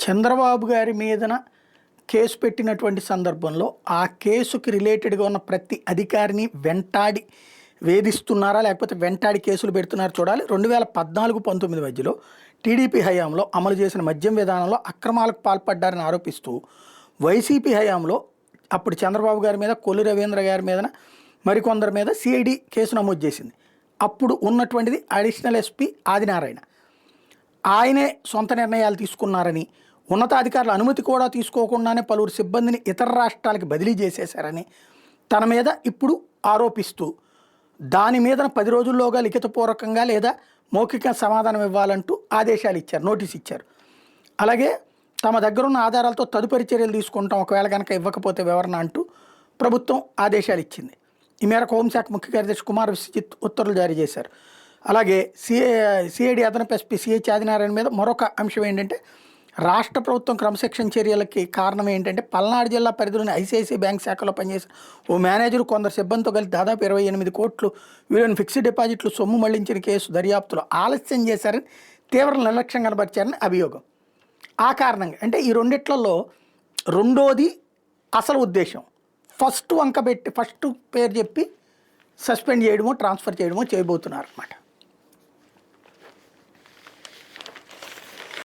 చంద్రబాబు గారి మీదన కేసు పెట్టినటువంటి సందర్భంలో ఆ కేసుకి రిలేటెడ్గా ఉన్న ప్రతి అధికారిని వెంటాడి వేధిస్తున్నారా లేకపోతే వెంటాడి కేసులు పెడుతున్నారా చూడాలి. 2014-19 మధ్యలో టీడీపీ హయాంలో అమలు చేసిన మద్యం విధానంలో అక్రమాలకు పాల్పడ్డారని ఆరోపిస్తూ వైసీపీ హయాంలో అప్పుడు చంద్రబాబు గారి మీద, కొల్లు రవీంద్ర గారి మీద, మరికొందరి మీద సిఐడి కేసు నమోదు చేసింది. అప్పుడు ఉన్నటువంటిది అడిషనల్ ఎస్పీ ఆదినారాయణ. ఆయనే సొంత నిర్ణయాలు తీసుకున్నారని, ఉన్నతాధికారుల అనుమతి కూడా తీసుకోకుండానే పలువురు సిబ్బందిని ఇతర రాష్ట్రాలకు బదిలీ చేసేశారని తన మీద ఇప్పుడు ఆరోపిస్తూ దాని మీద 10 రోజుల్లోగా లిఖితపూర్వకంగా లేదా మౌఖిక సమాధానం ఇవ్వాలంటూ ఆదేశాలు ఇచ్చారు, నోటీస్ ఇచ్చారు. అలాగే తమ దగ్గర ఉన్న ఆధారాలతో తదుపరి చర్యలు తీసుకుంటాం ఒకవేళ కనుక ఇవ్వకపోతే వివరణ అంటూ ప్రభుత్వం ఆదేశాలు ఇచ్చింది. ఈ మేరకు హోంశాఖ ముఖ్య కార్యదర్శి కుమార్ విశ్వజిత్ ఉత్తర్వులు జారీ చేశారు. అలాగే సిఐడి అదనపు ఎస్పీ సిహెచ్ ఆదినారాయణ మీద మరొక అంశం ఏంటంటే, రాష్ట్ర ప్రభుత్వం క్రమశిక్షణ చర్యలకి కారణం ఏంటంటే పల్నాడు జిల్లా పరిధిలోని ఐసిఐసిఐ బ్యాంక్ శాఖలో పనిచేసిన ఓ మేనేజరు కొందరు సిబ్బందితో కలిసి దాదాపు 28 కోట్లు విలువైన ఫిక్స్డ్ డిపాజిట్లు సొమ్ము మళ్లించిన కేసు దర్యాప్తులో ఆలస్యం చేశారని, తీవ్ర నిర్లక్ష్యం కనబరిచారని అభియోగం. ఆ కారణంగా అంటే ఈ రెండిట్లలో రెండోది అసలు ఉద్దేశం. ఫస్ట్ వంక పెట్టి ఫస్ట్ పేరు చెప్పి సస్పెండ్ చేయడమో ట్రాన్స్ఫర్ చేయడమో చేయబోతున్నారు అన్నమాట.